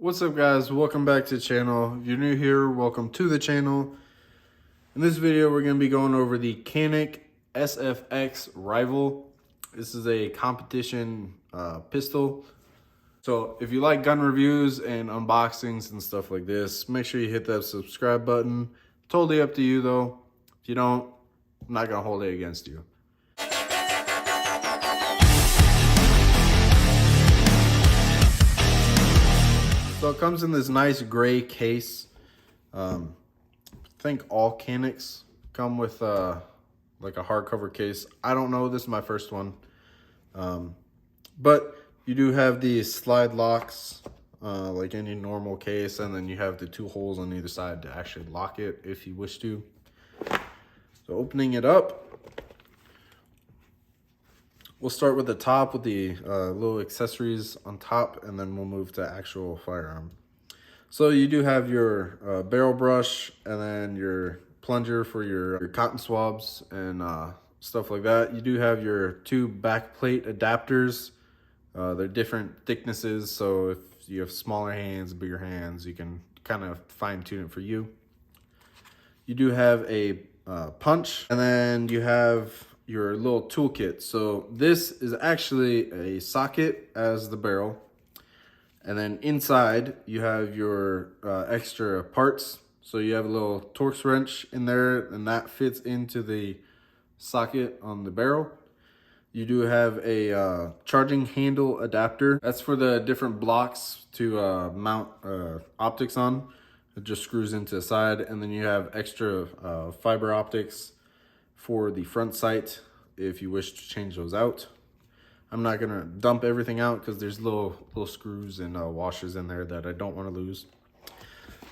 What's up, guys? Welcome back to the channel. If you're new here, welcome to the channel. In this video, we're going to be going over the Canik Sfx Rival. This is a competition pistol. So if you like gun reviews and unboxings and stuff like this, make sure you hit that subscribe button. Totally up to you though. If you don't, I'm not going to hold it against you. So it comes in this nice gray case. I think all Caniks come with like a hardcover case. I don't know, this is my first one. But you do have these slide locks like any normal case, and then you have the two holes on either side to actually lock it if you wish to. So opening it up, we'll start with the top with the little accessories on top, and then we'll move to actual firearm. So you do have your barrel brush, and then your plunger for your cotton swabs and stuff like that. You do have your two back plate adapters. They're different thicknesses, so if you have smaller hands, bigger hands, you can kind of fine tune it for you. You do have a punch, and then you have your little toolkit. So this is actually a socket as the barrel, and then inside you have your extra parts. So you have a little Torx wrench in there, and that fits into the socket on the barrel. You do have a charging handle adapter. That's for the different blocks to mount optics on. It just screws into the side, and then you have extra fiber optics for the front sight if you wish to change those out. I'm not gonna dump everything out because there's little screws and washers in there that I don't want to lose.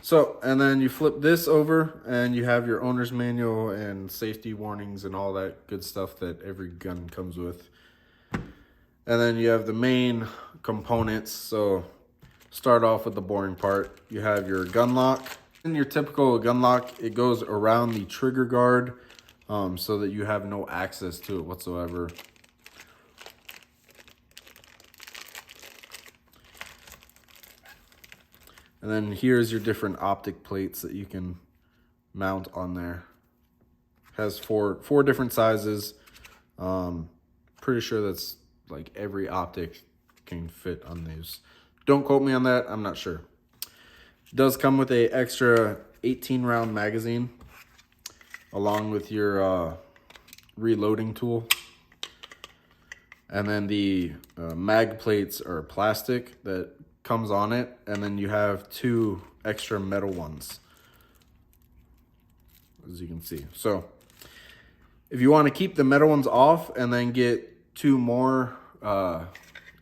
So, and then you flip this over and you have your owner's manual and safety warnings and all that good stuff that every gun comes with. And then you have the main components. So start off with the boring part. You have your gun lock. In your typical gun lock, it goes around the trigger guard so that you have no access to it whatsoever. And then here's your different optic plates that you can mount on there. Has four different sizes. Pretty sure that's like every optic can fit on these. Don't quote me on that, I'm not sure. It does come with a extra 18 round magazine along with your reloading tool. And then the mag plates are plastic that comes on it, and then you have two extra metal ones, as you can see. So if you want to keep the metal ones off and then get two more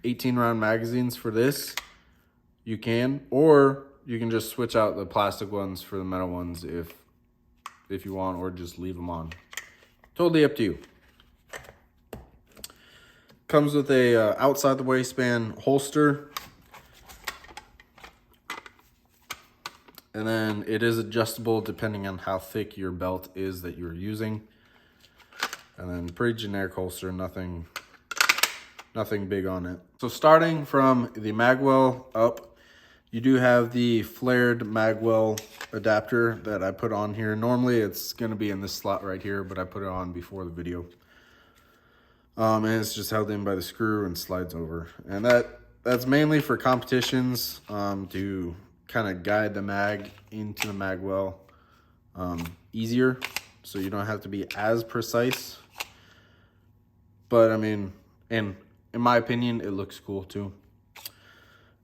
18 round magazines for this, you can, or you can just switch out the plastic ones for the metal ones if you want, or just leave them on. Totally up to you. Comes with a outside the waistband holster. And then it is adjustable depending on how thick your belt is that you're using. And then pretty generic holster, nothing big on it. So starting from the magwell up, you do have the flared magwell adapter that I put on here. Normally it's going to be in this slot right here, but I put it on before the video. And it's just held in by the screw and slides over. And that's mainly for competitions, to kind of guide the mag into the magwell easier, so you don't have to be as precise. But I mean, in my opinion, it looks cool too.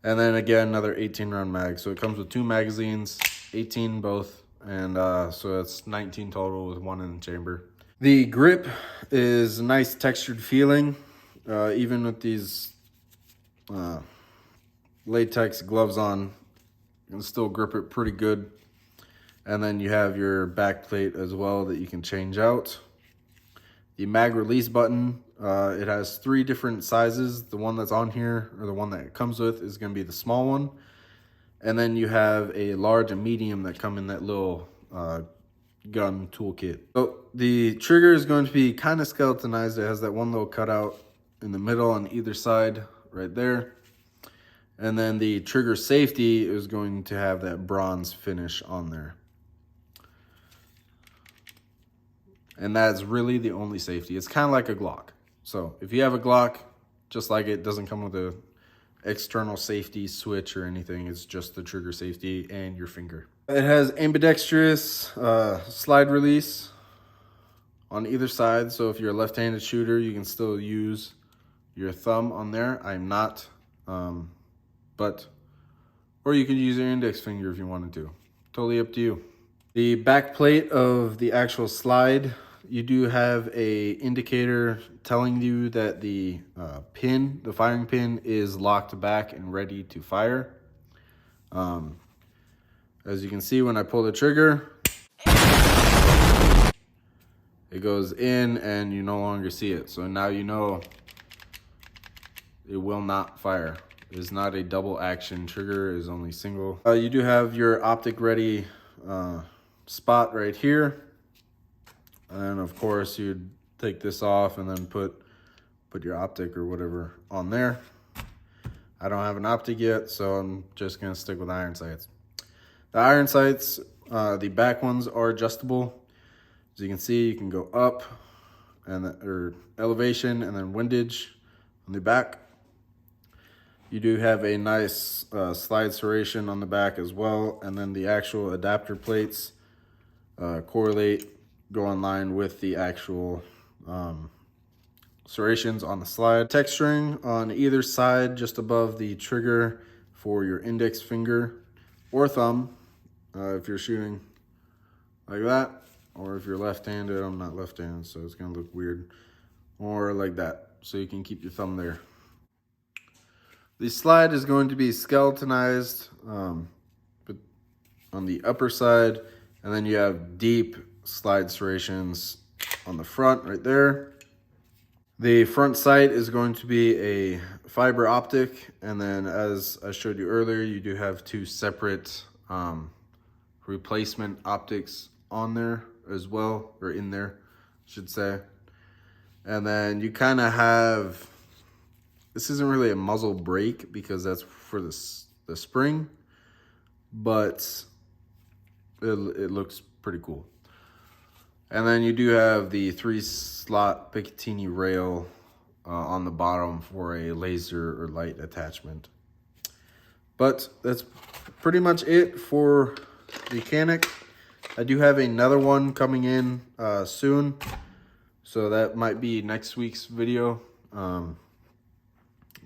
And then again, another 18 round mag. So it comes with two magazines, 18 both, and so that's 19 total with one in the chamber. The grip is nice textured feeling, even with these latex gloves on. You can still grip it pretty good. And then you have your back plate as well that you can change out. The mag release button, it has three different sizes. The one that's on here, or the one that it comes with, is going to be the small one. And then you have a large and medium that come in that little gun toolkit. So the trigger is going to be kind of skeletonized. It has that one little cutout in the middle on either side right there. And then the trigger safety is going to have that bronze finish on there. And that's really the only safety. It's kind of like a Glock. So if you have a Glock, just like it doesn't come with a external safety switch or anything. It's just the trigger safety and your finger. It has ambidextrous slide release on either side. So if you're a left-handed shooter, you can still use your thumb on there. I'm not, or you can use your index finger if you wanted to. Totally up to you. The back plate of the actual slide, you do have a indicator telling you that the pin, the firing pin, is locked back and ready to fire. As you can see, when I pull the trigger, it goes in and you no longer see it. So now you know it will not fire. It is not a double action trigger, it is only single. You do have your optic ready spot right here. And then of course you'd take this off and then put your optic or whatever on there. I don't have an optic yet, so I'm just gonna stick with iron sights. The iron sights, the back ones are adjustable. As you can see, you can go up or elevation and then windage on the back. You do have a nice slide serration on the back as well, and then the actual adapter plates correlate, go in line with the actual serrations on the slide. Texturing on either side, just above the trigger for your index finger or thumb, if you're shooting like that, or if you're left-handed. I'm not left-handed, so it's gonna look weird, or like that, so you can keep your thumb there. The slide is going to be skeletonized but on the upper side, and then you have deep slide serrations on the front right there. The front sight is going to be a fiber optic, and then as I showed you earlier, you do have two separate replacement optics on there as well, or in there, I should say. And then you kind of have, this isn't really a muzzle brake because that's for the spring, but it looks pretty cool. And then you do have the 3-slot Picatinny rail on the bottom for a laser or light attachment. But that's pretty much it for the Canik. I do have another one coming in soon, so that might be next week's video.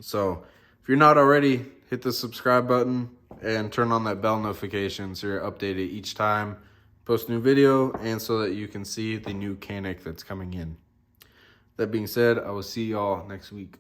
So if you're not already, hit the subscribe button and turn on that bell notification so you're updated each time I post a new video, and so that you can see the new Canik that's coming in. That being said, I will see y'all next week.